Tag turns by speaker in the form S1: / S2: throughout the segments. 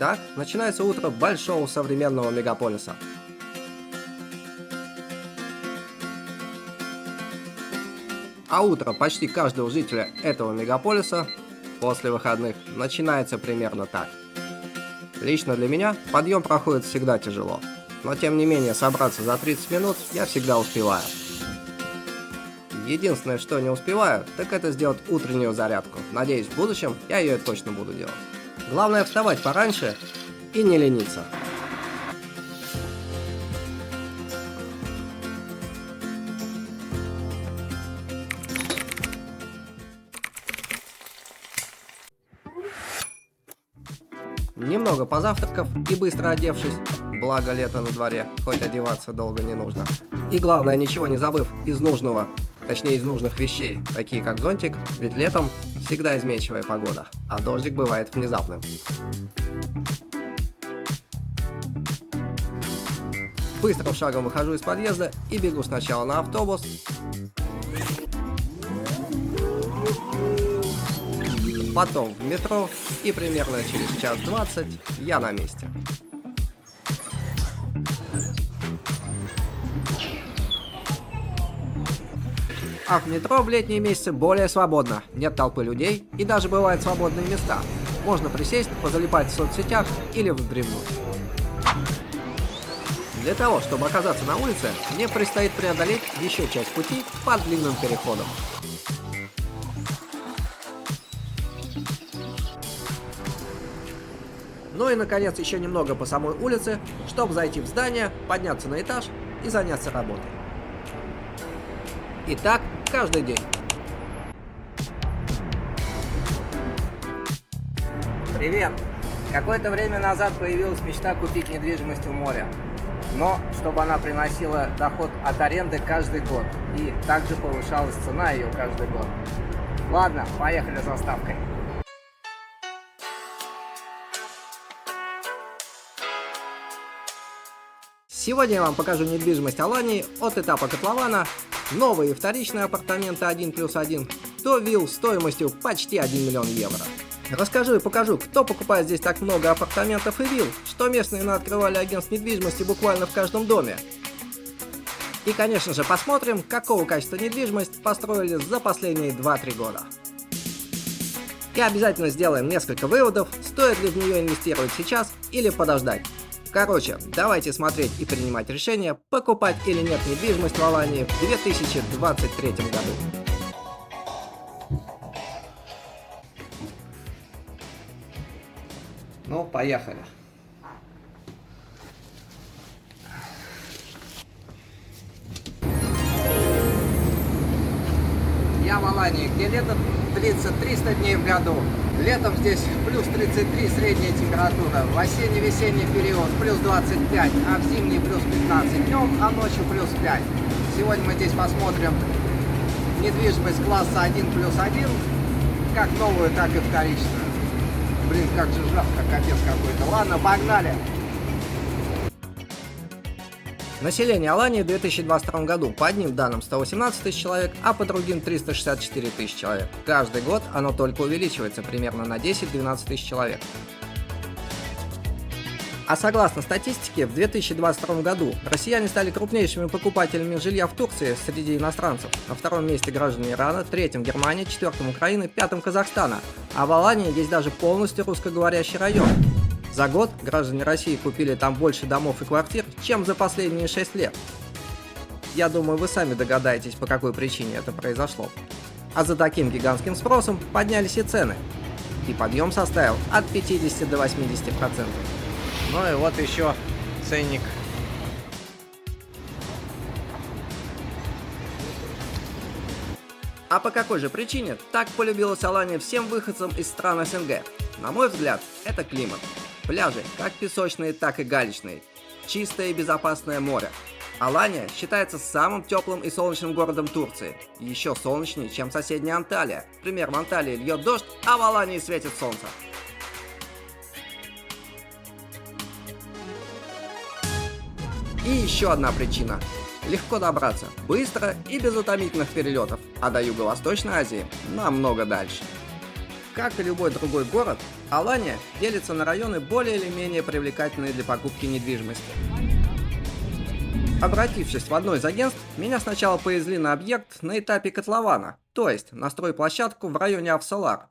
S1: Так начинается утро большого современного мегаполиса. А утро почти каждого жителя этого мегаполиса после выходных начинается примерно так. Лично для меня подъем проходит всегда тяжело, но тем не менее собраться за 30 минут я всегда успеваю. Единственное, что не успеваю, так это сделать утреннюю зарядку. Надеюсь, в будущем я ее точно буду делать. Главное вставать пораньше и не лениться. Немного позавтракав и быстро одевшись, благо лето на дворе, хоть одеваться долго не нужно. И главное, ничего не забыв из нужного, точнее из нужных вещей, такие как зонтик, ведь летом всегда изменчивая погода, а дождик бывает внезапным. Быстрым шагом выхожу из подъезда и бегу сначала на автобус, потом в метро, и примерно через час 20 я на месте. А в метро в летние месяцы более свободно, нет толпы людей и даже бывают свободные места. Можно присесть, позалипать в соцсетях или вздремнуть. Для того, чтобы оказаться на улице, мне предстоит преодолеть еще часть пути под длинным переходом. Ну и наконец еще немного по самой улице, чтобы зайти в здание, подняться на этаж и заняться работой. И так каждый день. Привет! Какое-то время назад появилась мечта купить недвижимость у моря. Но чтобы она приносила доход от аренды каждый год. И также повышалась цена ее каждый год. Ладно, поехали за заставкой. Сегодня я вам покажу недвижимость Алании от этапа котлована, новые и вторичные апартаменты 1+1, до вилл стоимостью почти 1 миллион евро. Расскажу и покажу, кто покупает здесь так много апартаментов и вилл, что местные наоткрывали агентств недвижимости буквально в каждом доме. И конечно же посмотрим, какого качества недвижимость построили за последние 2-3 года. И обязательно сделаем несколько выводов, стоит ли в нее инвестировать сейчас или подождать. Короче, давайте смотреть и принимать решение, покупать или нет недвижимость в Алании в 2023 году. Ну, поехали. Я в Алании, где лето длится 300 дней в году. Летом здесь плюс 33 средняя температура, в осенне-весенний период плюс 25, а в зимний плюс 15 днем, а ночью плюс 5. Сегодня мы здесь посмотрим недвижимость класса 1+1, как новую, так и вторичную. Блин, как же жарко, капец какой-то. Ладно, погнали! Население Алании в 2022 году по одним данным 118 тысяч человек, а по другим 364 тысячи человек. Каждый год оно только увеличивается примерно на 10-12 тысяч человек. А согласно статистике, в 2022 году россияне стали крупнейшими покупателями жилья в Турции среди иностранцев. На втором месте граждане Ирана, третьем Германия, четвертом Украины, пятом Казахстана. А в Алании есть даже полностью русскоговорящий район. За год граждане России купили там больше домов и квартир, чем за последние 6 лет. Я думаю, вы сами догадаетесь, по какой причине это произошло. А за таким гигантским спросом поднялись и цены. И подъем составил от 50 до 80%. Ну и вот еще ценник. А по какой же причине так полюбилась Алания всем выходцам из стран СНГ? На мой взгляд, это климат. Пляжи, как песочные, так и галечные. Чистое и безопасное море. Алания считается самым теплым и солнечным городом Турции. Еще солнечнее, чем соседняя Анталия. Например, в Анталии льет дождь, а в Алании светит солнце. И еще одна причина. Легко добраться, быстро и без утомительных перелетов, а до Юго-Восточной Азии намного дальше. Как и любой другой город, Алания делится на районы более или менее привлекательные для покупки недвижимости. Обратившись в одно из агентств, меня сначала повезли на объект на этапе котлована, то есть на стройплощадку в районе Авсалар.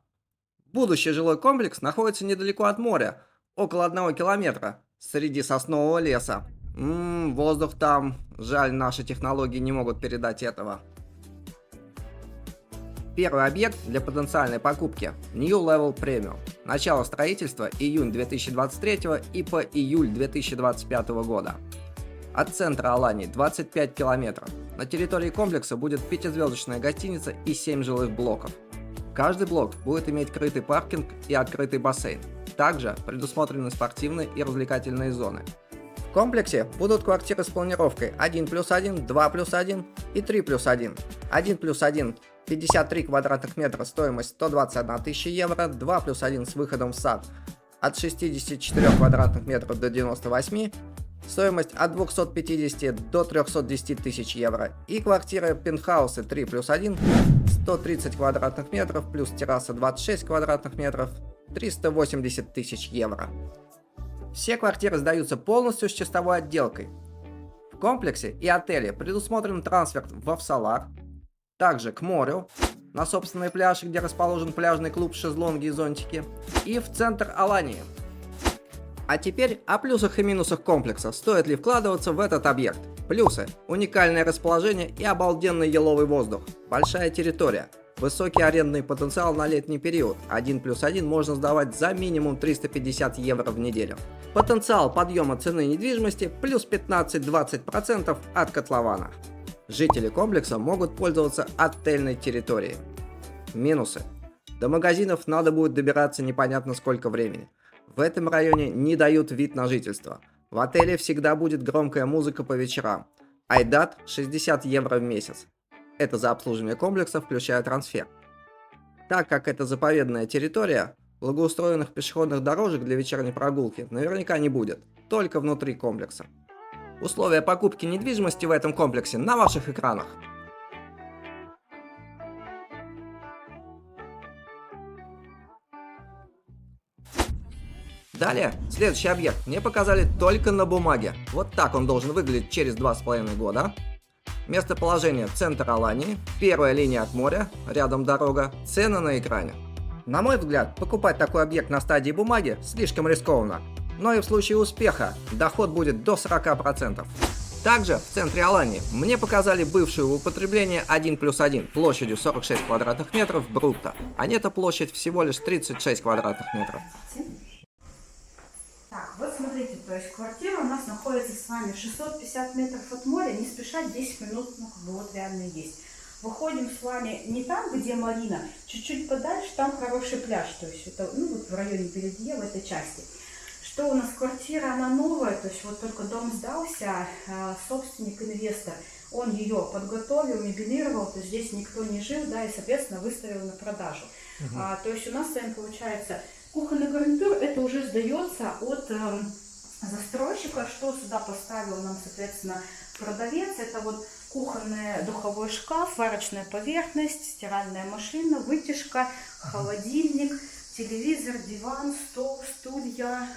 S1: Будущий жилой комплекс находится недалеко от моря, около 1 километра, среди соснового леса. Воздух там, жаль, наши технологии не могут передать этого. Первый объект для потенциальной покупки – New Level Premium. Начало строительства – июнь 2023 и по июль 2025 года. От центра Алании 25 километров. На территории комплекса будет 5-звездочная гостиница и 7 жилых блоков. Каждый блок будет иметь крытый паркинг и открытый бассейн. Также предусмотрены спортивные и развлекательные зоны. В комплексе будут квартиры с планировкой 1+1, 2+1 и 3+1. 1+1 – 53 квадратных метра, стоимость 121 тысяча евро, 2+1 с выходом в сад от 64 квадратных метров до 98, стоимость от 250 до 310 тысяч евро, и квартиры пентхаусы 3+1, 130 квадратных метров плюс терраса 26 квадратных метров, 380 тысяч евро. Все квартиры сдаются полностью с чистовой отделкой. В комплексе и отеле предусмотрен трансфер в Авсалар, также к морю, на собственный пляж, где расположен пляжный клуб, шезлонги и зонтики, и в центр Алании. А теперь о плюсах и минусах комплекса, стоит ли вкладываться в этот объект. Плюсы – уникальное расположение и обалденный еловый воздух, большая территория, высокий арендный потенциал на летний период, 1+1 можно сдавать за минимум 350 евро в неделю. Потенциал подъема цены недвижимости плюс 15-20% от котлована. Жители комплекса могут пользоваться отельной территорией. Минусы. До магазинов надо будет добираться непонятно сколько времени. В этом районе не дают вид на жительство. В отеле всегда будет громкая музыка по вечерам. Айдат 60 евро в месяц. Это за обслуживание комплекса, включая трансфер. Так как это заповедная территория, благоустроенных пешеходных дорожек для вечерней прогулки наверняка не будет, только внутри комплекса. Условия покупки недвижимости в этом комплексе на ваших экранах. Далее, следующий объект мне показали только на бумаге. Вот так он должен выглядеть через 2,5 года. Местоположение – центр Алании, первая линия от моря, рядом дорога, цены на экране. На мой взгляд, покупать такой объект на стадии бумаги слишком рискованно, но и в случае успеха доход будет до 40%. Также в центре Алании мне показали бывшую в употреблении 1+1 площадью 46 квадратных метров брутто, а нето-площадь всего лишь 36 квадратных метров.
S2: Так, вот смотрите, то есть квартира у нас находится с вами 650 метров от моря, не спеша 10 минут, ну как бы вот реально есть. Выходим с вами не там, где марина, чуть-чуть подальше, там хороший пляж, то есть это, ну вот в районе Беледье, в этой части. Что у нас квартира, она новая, то есть вот только дом сдался, собственник, инвестор, он ее подготовил, мебелировал, то есть здесь никто не жил, да, и, соответственно, выставил на продажу. То есть у нас с вами получается кухонный гарнитур, это уже сдается от застройщика, что сюда поставил нам, соответственно, продавец, это вот кухонный духовой шкаф, варочная поверхность, стиральная машина, вытяжка, холодильник, телевизор, диван, стол, стулья,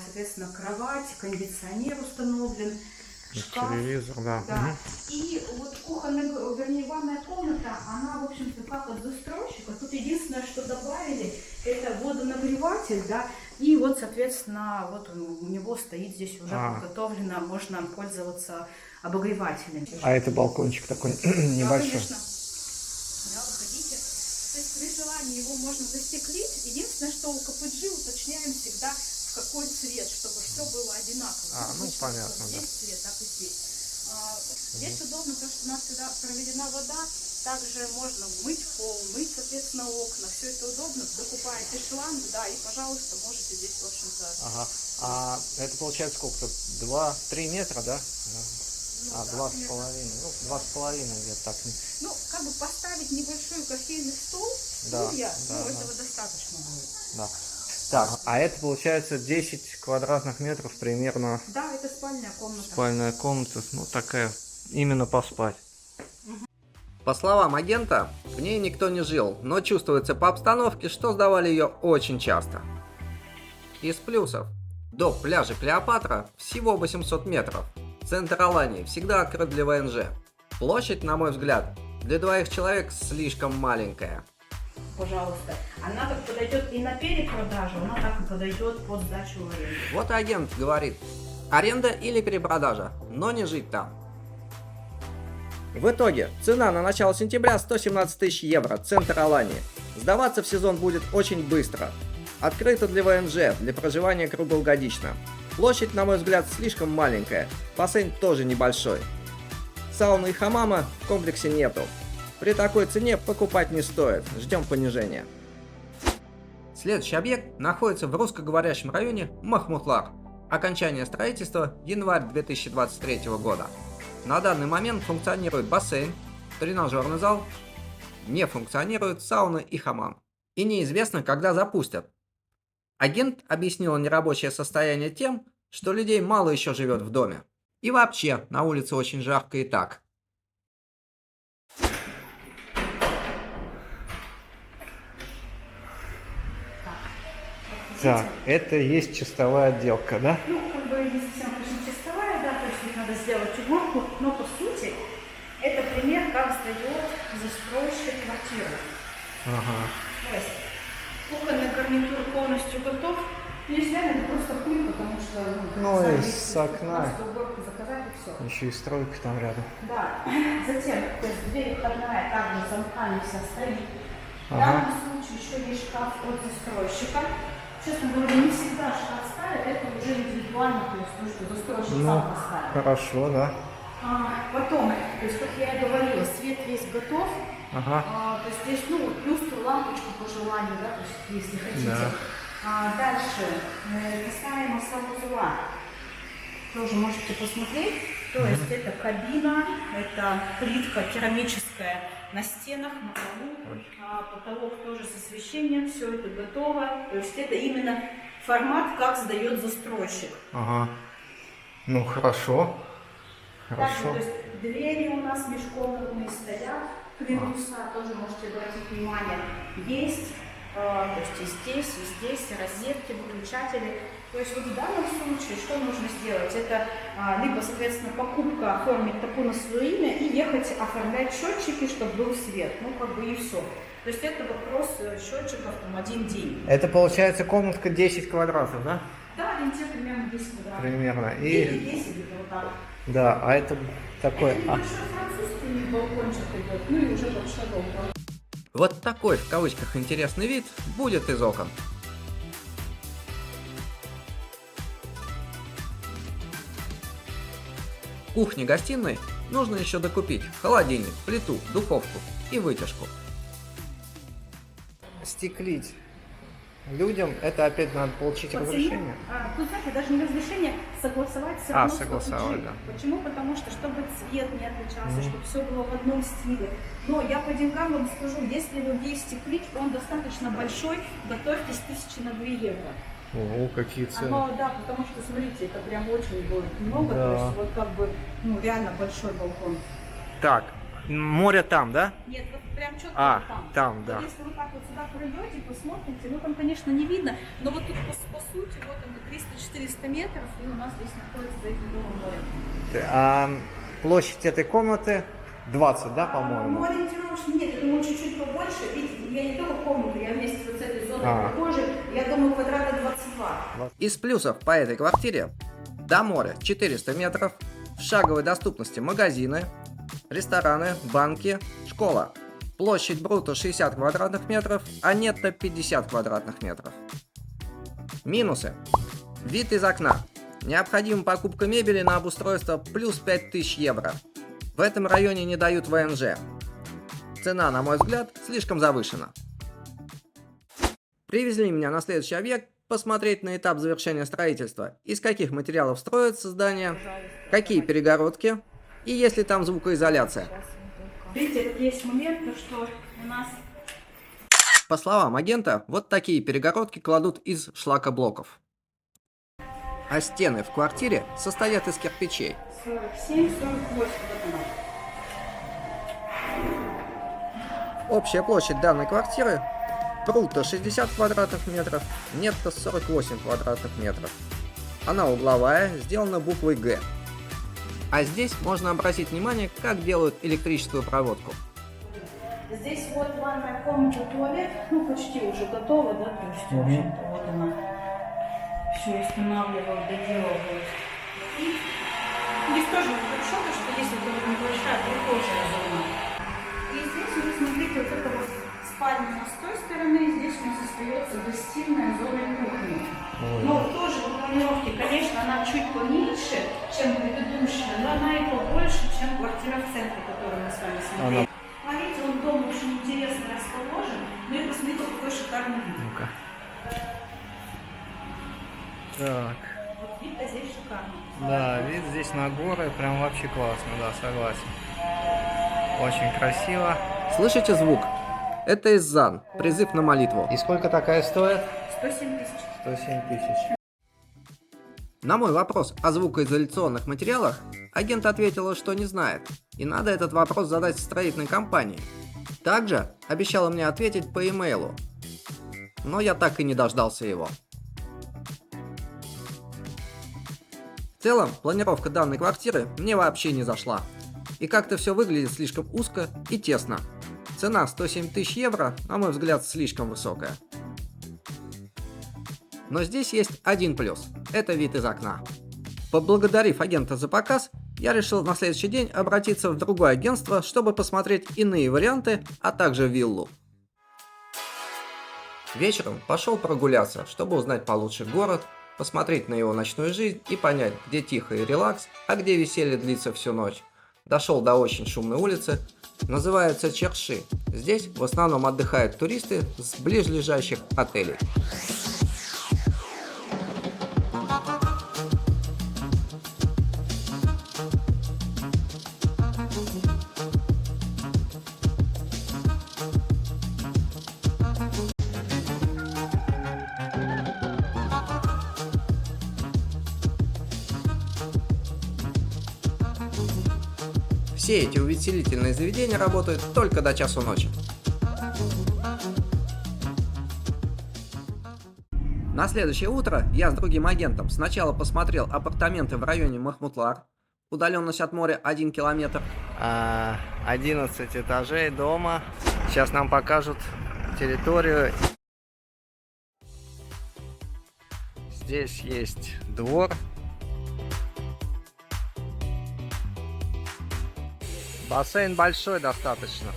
S2: соответственно, кровать, кондиционер установлен, шкаф.
S3: Телевизор, да.
S2: Да. И вот кухонная, вернее, ванная комната, она, в общем-то, как от застройщика. Тут единственное, что добавили, это водонагреватель, да, и вот, соответственно, вот у него стоит здесь уже подготовлено, можно пользоваться обогревателем.
S3: А это балкончик такой небольшой.
S2: Конечно. Да, выходите. То есть при желании его можно застеклить. Единственное, что у КПГ уточняем всегда, в какой цвет, чтобы все было одинаково.
S3: Ну понятно,
S2: здесь
S3: да.
S2: цвет, так и здесь. Здесь удобно, потому что у нас сюда проведена вода. Также можно мыть пол, мыть, соответственно, окна. Все это удобно. Докупаете шланг, да, и, пожалуйста, можете здесь, в общем-то...
S3: Ага. А это получается сколько-то? 2-3 метра, да?
S2: Ну,
S3: А, 2,5. Ну, 2,5 где-то так.
S2: Ну, как бы поставить небольшой кофейный стол,
S3: Да,
S2: стулья,
S3: да,
S2: ну,
S3: да.
S2: этого достаточно будет.
S3: Да. Так, а это получается 10 квадратных метров примерно.
S2: Да, это спальная комната.
S3: Спальная комната, ну такая, именно поспать.
S1: По словам агента, в ней никто не жил, но чувствуется по обстановке, что сдавали ее очень часто. Из плюсов. До пляжа Клеопатра всего 800 метров. Центр Алании всегда открыт для ВНЖ. Площадь, на мой взгляд, для двоих человек слишком маленькая.
S2: Пожалуйста. Она как подойдет и на перепродажу, она так и подойдет под сдачу в аренду.
S1: Вот и агент говорит, аренда или перепродажа, но не жить там. В итоге, цена на начало сентября 117 тысяч евро, центр Алании. Сдаваться в сезон будет очень быстро. Открыто для ВНЖ, для проживания круглогодично. Площадь, на мой взгляд, слишком маленькая, бассейн тоже небольшой. Сауны и хамама в комплексе нету. При такой цене покупать не стоит, ждем понижения. Следующий объект находится в русскоговорящем районе Махмутлар. Окончание строительства январь 2023 года. На данный момент функционирует бассейн, тренажерный зал, не функционируют сауны и хамам. И неизвестно, когда запустят. Агент объяснил нерабочее состояние тем, что людей мало еще живет в доме. И вообще, на улице очень жарко и так.
S3: Так, это есть чистовая отделка, да?
S2: Ну, как бы не совсем, конечно, чистовая, да, то есть здесь надо сделать уборку, но по сути это пример, как сдает застройщик квартиру.
S3: Ага.
S2: То есть кухонный гарнитур полностью готов. Нельзя, это просто пыль, потому что
S3: Ну,
S2: сами
S3: из окна.
S2: просто уборку заказать и все.
S3: Еще и стройка там рядом.
S2: Да. Затем, то есть дверь входная также замками вся стоит. В
S3: Ага.
S2: данном случае еще есть шкаф от застройщика. Честно говоря, не всегда шкаф ставят, это уже индивидуально, то есть то, что застройщик
S3: Ну,
S2: сам поставит.
S3: хорошо, да.
S2: Потом, то есть, как я и говорила, свет весь готов.
S3: Ага.
S2: То есть здесь, ну, люстру, лампочку по желанию, да, то есть, если хотите.
S3: Да.
S2: Дальше, касаемо санузла, тоже можете посмотреть. То есть это кабина, это плитка керамическая на стенах, на полу, потолок тоже с освещением, все это готово. То есть это именно формат, как сдает застройщик.
S3: Ага. Ну, хорошо.
S2: Также,
S3: Хорошо.
S2: то есть двери у нас межкомнатные стоят, плинтуса, тоже можете обратить внимание, есть. То есть и здесь, розетки, выключатели. То есть вот в данном случае что нужно сделать? Это либо, соответственно, покупка, оформить таку на свое имя и ехать оформлять счетчики, чтобы был свет. Ну, как бы и все. То есть это вопрос счетчиков там один день.
S3: Это получается комнатка 10 квадратов, да?
S2: Да, ориентир примерно 10 квадратов.
S3: Примерно.
S2: Или
S3: И
S2: 10 где-то вот так.
S3: да, а это такой.
S2: Это небольшой французский балкончик идет, ну и уже большой балкон.
S1: Вот такой, в кавычках, интересный вид будет из окон. Кухне-гостиной нужно еще докупить холодильник, плиту, духовку и вытяжку.
S3: Стеклить людям, это опять надо получить
S2: По цене,
S3: разрешение.
S2: тут, знаете, даже не разрешение, согласовать все
S3: А,
S2: равно с
S3: согласовать,
S2: OPG.
S3: да.
S2: Почему? Потому что, чтобы цвет не отличался, чтобы все было в одном стиле. Но я по деньгам вам скажу, если вы весь стеклить, он достаточно большой, готовьтесь 1000 на 2 евро.
S3: О, какие цены.
S2: Оно, да, потому что, смотрите, это прям очень будет много,
S3: Да.
S2: то есть вот как бы, ну, реально большой балкон.
S3: Так, море там, да?
S2: Нет, вот прям четко
S3: А,
S2: там.
S3: там,
S2: Вот
S3: да.
S2: если вы так вот сюда пройдете, посмотрите, ну там, конечно, не видно, но вот тут по сути, вот он 300-400 метров, и у нас здесь находится за этим домом море.
S3: А площадь этой комнаты 20, да,
S2: Ну,
S3: по-моему?
S2: ориентировочно нет, я думаю, чуть-чуть побольше. Видите, я не только комнату, я вместе вот с этой зоной
S3: А.
S2: прихожей, я думаю, квадрата 22.
S1: Из плюсов по этой квартире: до моря 400 метров, в шаговой доступности магазины, рестораны, банки, школа. Площадь бруто 60 квадратных метров, а нетто 50 квадратных метров. Минусы: вид из окна. Необходима покупка мебели на обустройство плюс 5000 евро. В этом районе не дают ВНЖ. Цена, на мой взгляд, слишком завышена. Привезли меня на следующий объект посмотреть на этап завершения строительства, из каких материалов строится здание, какие перегородки и есть ли там звукоизоляция.
S2: Видите, тут есть момент, то, что у нас
S1: По словам агента, вот такие перегородки кладут из шлакоблоков. А стены в квартире состоят из кирпичей.
S2: 47-48 вот она.
S1: Общая площадь данной квартиры бруто 60 квадратных метров, нетто 48 квадратных метров. Она угловая, сделана буквой Г. А здесь можно обратить внимание, как делают электрическую проводку.
S2: Здесь вот ванная комната, туалет, ну почти уже готова, да, то есть, в общем-то, вот она все устанавливала, доделывала. И здесь тоже хорошо, потому что здесь вот эта небольшая прихожая зона. И здесь у нас, смотрите, вот эта вот спальня у нас с той стороны, и здесь у нас остается гостиная, зона и кухня. Но тоже в планировке, конечно, она чуть поменьше, чем предыдущая, но она и побольше, чем квартира в центре, которую мы с вами смотрели. Смотрите, он дом очень интересно расположен, ну и посмотрите, какой шикарный вид.
S3: Ну-ка. Так.
S2: Вот вид здесь шикарный.
S3: Да, вид здесь на горы прям вообще классно, да, согласен. Очень красиво.
S1: Слышите звук? Это Иззан, призыв на молитву.
S3: И сколько такая стоит?
S2: 107 тысяч.
S3: 107 тысяч.
S1: На мой вопрос о звукоизоляционных материалах агент ответила, что не знает, и надо этот вопрос задать строительной компании. Также обещала мне ответить по имейлу, но я так и не дождался его. В целом, планировка данной квартиры мне вообще не зашла, и как-то все выглядит слишком узко и тесно. Цена 107 тысяч евро, на мой взгляд, слишком высокая. Но здесь есть один плюс – это вид из окна. Поблагодарив агента за показ, я решил на следующий день обратиться в другое агентство, чтобы посмотреть иные варианты, а также виллу. Вечером пошел прогуляться, чтобы узнать получше город, посмотреть на его ночную жизнь и понять, где тихо и релакс, а где веселье длится всю ночь. Дошел до очень шумной улицы, называется Черши. Здесь в основном отдыхают туристы с близлежащих отелей. Все эти увеселительные заведения работают только до часу ночи. На следующее утро я с другим агентом сначала посмотрел апартаменты в районе Махмутлар, удаленность от моря 1 километр.
S3: 11 этажей дома. Сейчас нам покажут территорию. Здесь есть двор. Бассейн большой достаточно.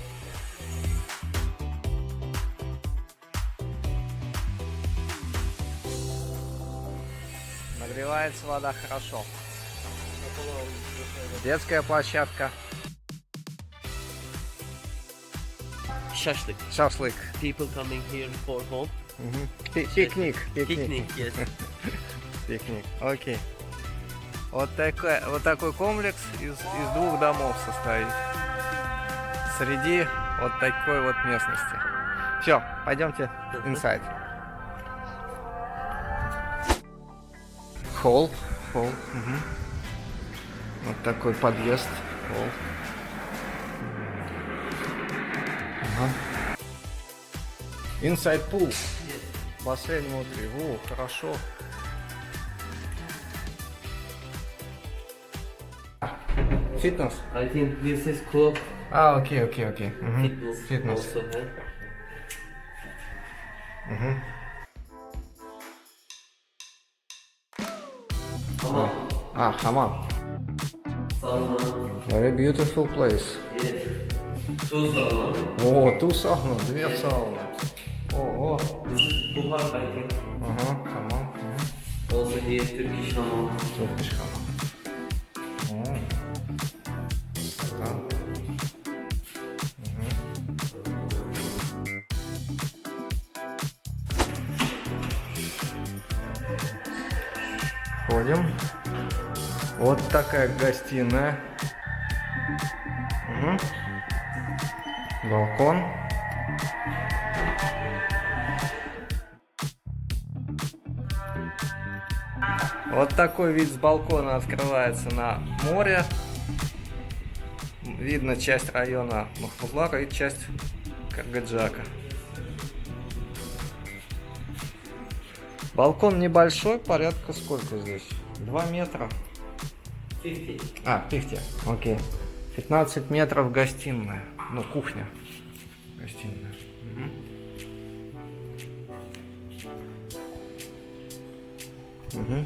S3: Нагревается вода хорошо. Детская площадка.
S4: Shashlik.
S3: Шашлык.
S4: People coming here for home.
S3: Пикник.
S4: Picnic, yes.
S3: Пикник. Окей. Вот такой комплекс из двух домов состоит. Среди вот такой вот местности. Все, пойдемте inside. Холл. Угу. Вот такой подъезд. Холл. Ага. Inside pool. Бассейн внутри. О, хорошо. Фитнес?
S4: I think this is club.
S3: Окей.
S4: Fitness.
S3: Fitness.
S4: Also, huh?
S3: Хамам.
S4: Sauna.
S3: Very beautiful place.
S4: Yes. Two sauna.
S3: О, ту сауну, две сауны. Ого.
S4: This is Buhar, I think.
S3: Ага, хамам.
S4: Also here Turkish hamam.
S3: Turkish хамам. О. Да. Входим. Вот такая гостиная. Угу. Балкон. Вот такой вид с балкона открывается на море. Видно часть района Махмутлара и часть карго-джака. Балкон небольшой, порядка сколько здесь? 2 метра.
S4: 50.
S3: 50, окей. 15 метров гостиная. Ну, кухня. Гостиная. Угу.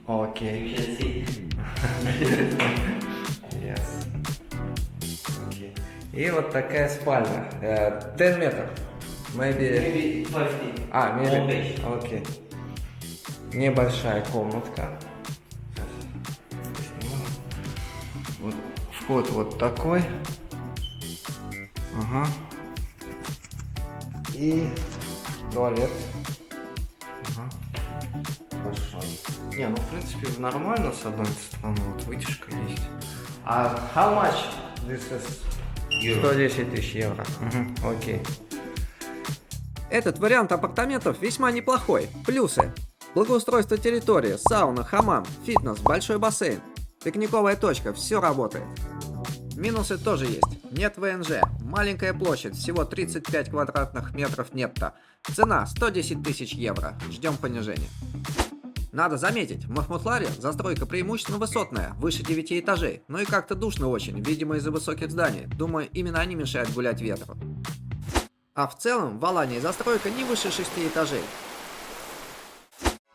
S3: Окей.
S4: You can see.
S3: Yes. Okay. И вот такая спальня. 10 метров.
S4: Maybe 50.
S3: Maybe. Окей. Небольшая комнатка. Вот вход вот такой. Ага. И туалет. Ага. Большой. Не, ну в принципе нормально с одной стороны, вот вытяжка есть. А how much this is? 110 тысяч евро. Угу. Окей.
S1: Этот вариант апартаментов весьма неплохой. Плюсы: благоустройство территории, сауна, хамам, фитнес, большой бассейн, пикниковая точка, все работает. Минусы тоже есть. Нет ВНЖ, маленькая площадь, всего 35 квадратных метров нетто. Цена 110 тысяч евро. Ждем понижения. Надо заметить, в Махмутларе застройка преимущественно высотная, выше 9 этажей. Ну и как-то душно очень, видимо из-за высоких зданий. Думаю, именно они мешают гулять ветру. А в целом в Алании застройка не выше 6 этажей.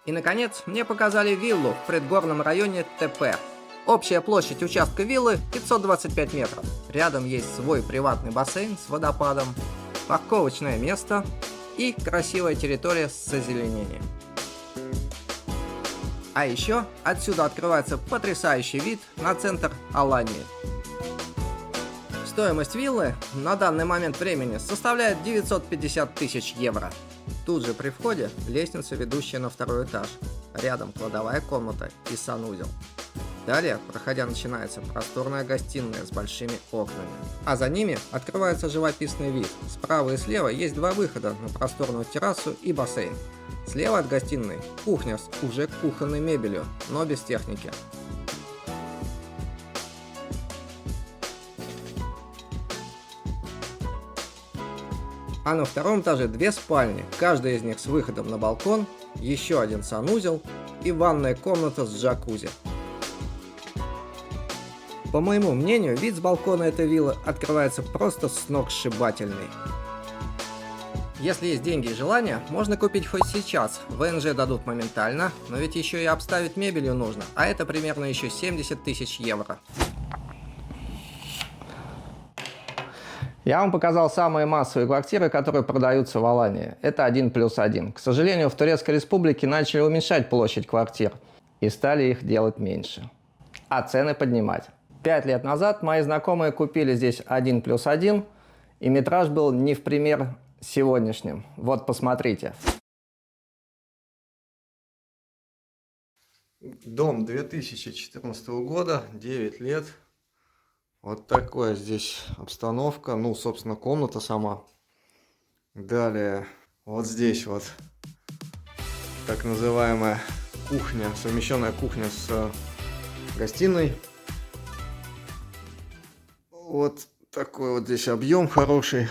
S1: И наконец, мне показали виллу в предгорном районе ТП. Общая площадь участка виллы 525 метров. Рядом есть свой приватный бассейн с водопадом, парковочное место и красивая территория с озеленением. А еще отсюда открывается потрясающий вид на центр Алании. Стоимость виллы на данный момент времени составляет 950 тысяч евро. Тут же при входе лестница, ведущая на второй этаж. Рядом кладовая комната и санузел. Далее, проходя, начинается просторная гостиная с большими окнами. А за ними открывается живописный вид. Справа и слева есть два выхода на просторную террасу и бассейн. Слева от гостиной кухня с уже кухонной мебелью, но без техники. А на втором этаже две спальни, каждая из них с выходом на балкон, еще один санузел и ванная комната с джакузи. По моему мнению, вид с балкона этой виллы открывается просто сногсшибательный. Если есть деньги и желание, можно купить хоть сейчас. ВНЖ дадут моментально, но ведь еще и обставить мебелью нужно, а это примерно еще 70 тысяч евро.
S3: Я вам показал самые массовые квартиры, которые продаются в Алании. Это 1+1. К сожалению, в Турецкой Республике начали уменьшать площадь квартир и стали их делать меньше, а цены поднимать. 5 лет назад мои знакомые купили здесь 1+1, и метраж был не в пример сегодняшним. Вот посмотрите. Дом 2014 года, 9 лет. Вот такая здесь обстановка. Ну, собственно, комната сама. Далее, вот здесь вот так называемая кухня, совмещенная кухня с гостиной. Вот такой вот здесь объем хороший.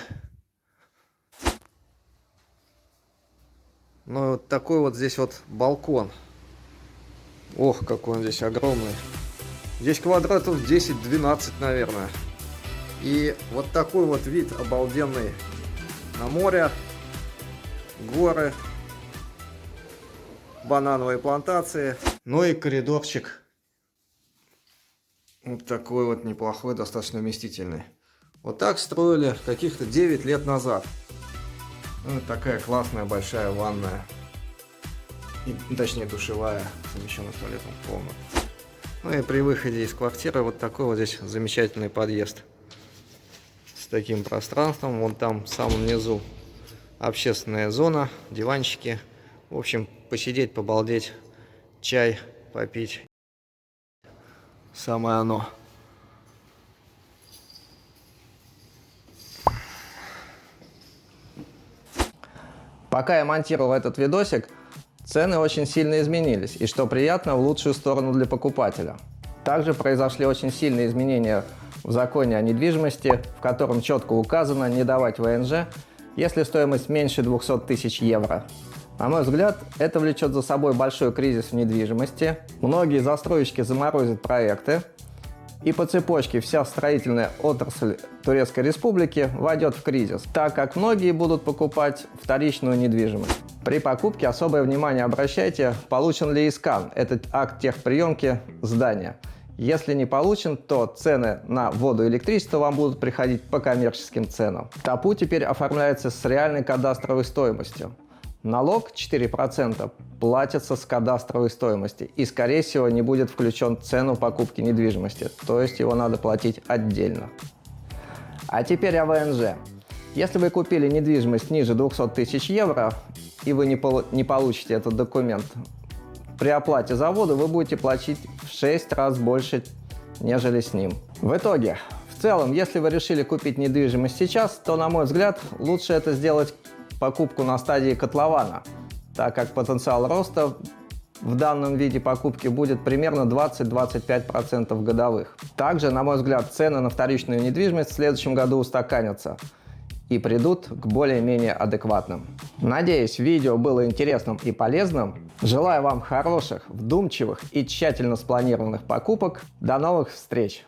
S3: Ну, вот такой вот здесь вот балкон. Ох, какой он здесь огромный. Здесь квадратов 10-12, наверное. И вот такой вот вид обалденный на море, горы, банановые плантации. Ну и коридорчик. Вот такой вот неплохой, достаточно вместительный. Вот так строили каких-то 9 лет назад. Ну, такая классная большая ванная. И, точнее, душевая, совмещенная с туалетом комната. Ну и при выходе из квартиры вот такой вот здесь замечательный подъезд. С таким пространством. Вон там в самом низу общественная зона, диванчики. В общем, посидеть, побалдеть, чай попить. Самое оно. Пока я монтировал этот видосик, цены очень сильно изменились, и что приятно, в лучшую сторону для покупателя. Также произошли очень сильные изменения
S1: в законе о недвижимости, в котором четко указано не давать ВНЖ, если стоимость меньше 200 тысяч евро. На мой взгляд, это влечет за собой большой кризис в недвижимости. Многие застройщики заморозят проекты, и по цепочке вся строительная отрасль Турецкой Республики войдет в кризис, так как многие будут покупать вторичную недвижимость. При покупке особое внимание обращайте, получен ли ИСКАН, это акт техприемки здания. Если не получен, то цены на воду и электричество вам будут приходить по коммерческим ценам. ТАПУ теперь оформляется с реальной кадастровой стоимостью. Налог 4% платится с кадастровой стоимости и, скорее всего, не будет включен в цену покупки недвижимости, то есть его надо платить отдельно. А теперь о ВНЖ. Если вы купили недвижимость ниже 200 тысяч евро и вы не получите этот документ, при оплате за воду вы будете платить в 6 раз больше, нежели с ним. В итоге, в целом, если вы решили купить недвижимость сейчас, то, на мой взгляд, лучше это сделать покупку на стадии котлована, так как потенциал роста в данном виде покупки будет примерно 20-25% годовых. Также, на мой взгляд, цены на вторичную недвижимость в следующем году устаканятся и придут к более-менее адекватным. Надеюсь, видео было интересным и полезным. Желаю вам хороших, вдумчивых и тщательно спланированных покупок. До новых встреч!